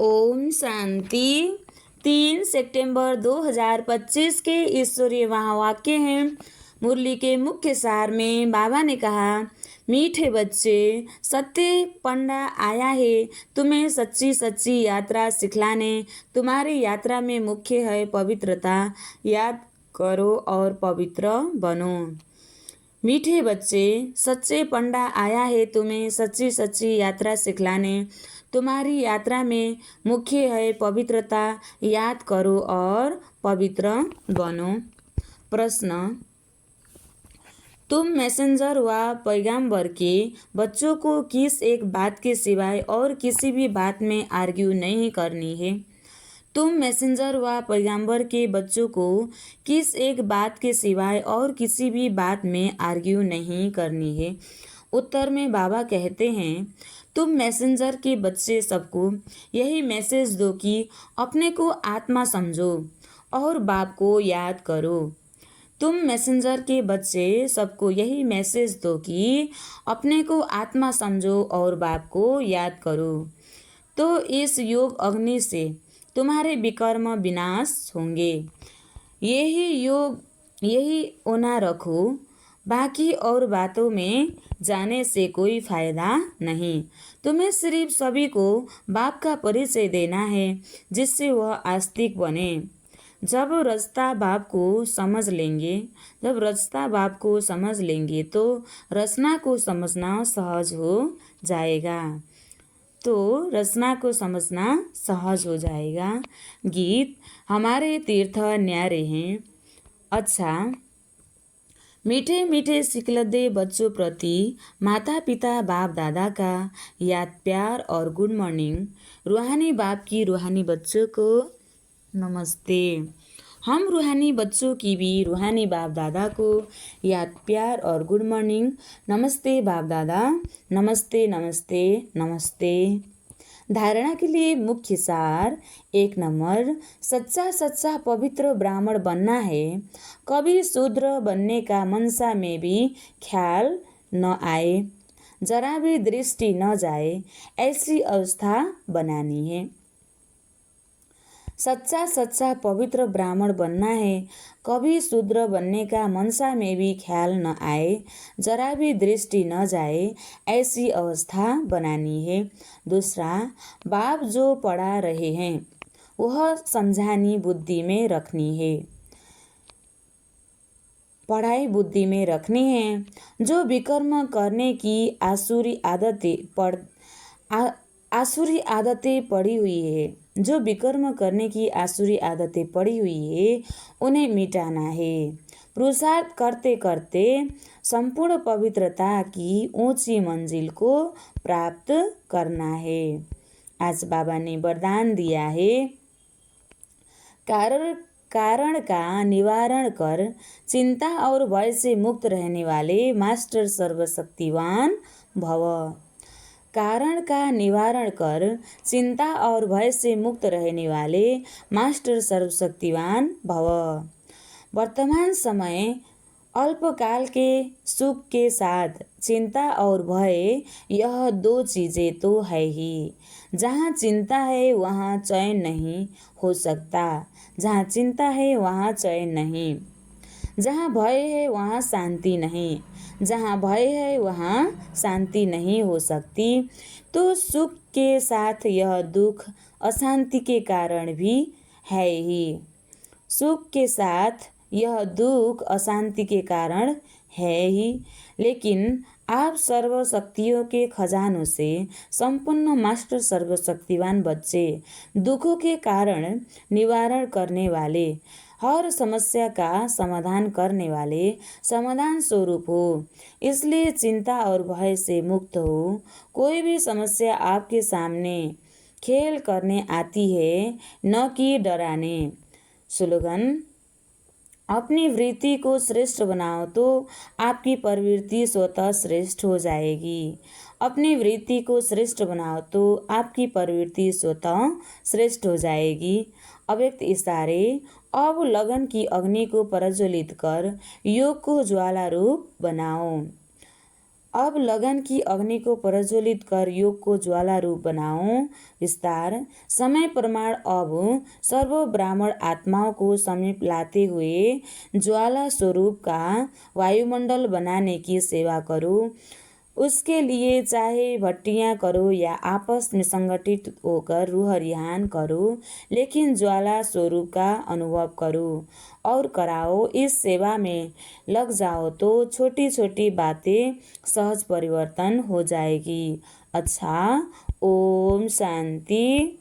ओम शांति। 3 सितंबर 2025 के ईश्वरीय महावाक्य हैं। मुरली के मुख्य सार में बाबा ने कहा, मीठे बच्चे, सत्य पंडा आया है तुम्हें सच्ची सच्ची यात्रा सिखलाने। तुम्हारी यात्रा में मुख्य है पवित्रता। याद करो और पवित्र बनो। मीठे बच्चे, सच्चे पंडा आया है तुम्हें सच्ची सच्ची यात्रा सिखलाने। तुम्हारी यात्रा में मुख्य है पवित्रता। याद करो और पवित्र बनो। प्रश्न, तुम मैसेंजर व पैगंबर के बच्चों को किस एक बात के सिवाय और किसी भी बात में आर्ग्यू नहीं करनी है? तुम मैसेंजर व पैगंबर के बच्चों को किस एक बात के सिवाय और किसी भी बात में आर्ग्यू नहीं करनी है? उत्तर में बाबा कहते हैं, तुम मैसेंजर के बच्चे सबको यही मैसेज दो कि अपने को आत्मा समझो और बाप को याद करो। तुम मैसेंजर के बच्चे सबको यही मैसेज दो कि अपने को आत्मा समझो और बाप को याद करो। तो इस योग अग्नि से तुम्हारे विकर्म विनाश होंगे। यही ओना रखो। बाकी और बातों में जाने से कोई फायदा नहीं। तुम्हें सिर्फ सभी को बाप का परिचय देना है जिससे वह आस्तिक बने। जब रास्ता बाप को समझ लेंगे तो रचना को समझना सहज हो जाएगा। गीत, हमारे तीर्थ न्यारे हैं। अच्छा, मीठे मीठे सिखलदे बच्चों प्रति माता पिता बाप दादा का याद प्यार और गुड मॉर्निंग। रूहानी बाप की रूहानी बच्चों को नमस्ते। हम रूहानी बच्चों की भी रूहानी बाप दादा को याद प्यार और गुड मॉर्निंग। नमस्ते बाप दादा। नमस्ते नमस्ते नमस्ते। धारणा के लिए मुख्य सार। 1 नंबर, सच्चा पवित्र ब्राह्मण बनना है। कभी शूद्र बनने का मनसा में भी ख्याल न आए, जरा भी दृष्टि न जाए, ऐसी अवस्था बनानी है। सच्चा पवित्र ब्राह्मण बनना है। कभी शूद्र बनने का मनसा में भी ख्याल न आए, जरा भी दृष्टि न जाए, ऐसी अवस्था बनानी है। दूसरा, बाप जो पढ़ा रहे हैं वह समझानी बुद्धि में रखनी है। पढ़ाई बुद्धि में रखनी है। जो विकर्म करने की आसुरी आदतें पड़ी हुई है, जो विकर्म करने की आसुरी आदतें पड़ी हुई है, उन्हें मिटाना है। पुरुषार्थ करते करते संपूर्ण पवित्रता की ऊंची मंजिल को प्राप्त करना है। आज बाबा ने वरदान दिया है, कारण का निवारण कर चिंता और भय से मुक्त रहने वाले मास्टर सर्वशक्तिवान भव। कारण का निवारण कर चिंता और भय से मुक्त रहने वाले मास्टर सर्वशक्तिवान भव। वर्तमान समय अल्पकाल के सुख के साथ चिंता और भय, यह 2 चीज़ें तो है ही। जहाँ चिंता है वहाँ चैन नहीं हो सकता। जहाँ चिंता है वहाँ चैन नहीं। जहाँ भय है वहाँ शांति नहीं। जहाँ भय है वहाँ शांति नहीं हो सकती। तो सुख के साथ यह दुख अशांति के कारण भी है ही। सुख के साथ यह दुख अशांति के कारण है ही। लेकिन आप सर्वशक्तियों के खजानों से संपन्न मास्टर सर्वशक्तिवान बच्चे, दुखों के कारण निवारण करने वाले, हर समस्या का समाधान करने वाले समाधान स्वरूप हो। इसलिए चिंता और भय से मुक्त हो। कोई भी समस्या आपके सामने खेल करने आती है, न कि डराने। स्लोगन, अपनी वृत्ति को श्रेष्ठ बनाओ तो आपकी प्रवृत्ति स्वतः श्रेष्ठ हो जाएगी। अपनी वृत्ति को श्रेष्ठ बनाओ तो आपकी प्रवृत्ति स्वतः श्रेष्ठ हो जाएगी। अव्यक्त इशारे, अब लगन की अग्नि को प्रज्वलित कर योग को ज्वाला रूप बनाओ। अब लगन की अग्नि को प्रज्वलित कर योग को ज्वाला रूप बनाओ। विस्तार। समय प्रमाण। अब सर्व ब्राह्मण आत्माओं को समीप लाते हुए ज्वाला स्वरूप का वायुमंडल बनाने की सेवा करो। उसके लिए चाहे भट्टियाँ करो या आपस में संगठित होकर रूह रिहान करो, लेकिन ज्वाला स्वरूप का अनुभव करो और कराओ। इस सेवा में लग जाओ तो छोटी छोटी बातें सहज परिवर्तन हो जाएगी। अच्छा, ओम शांति।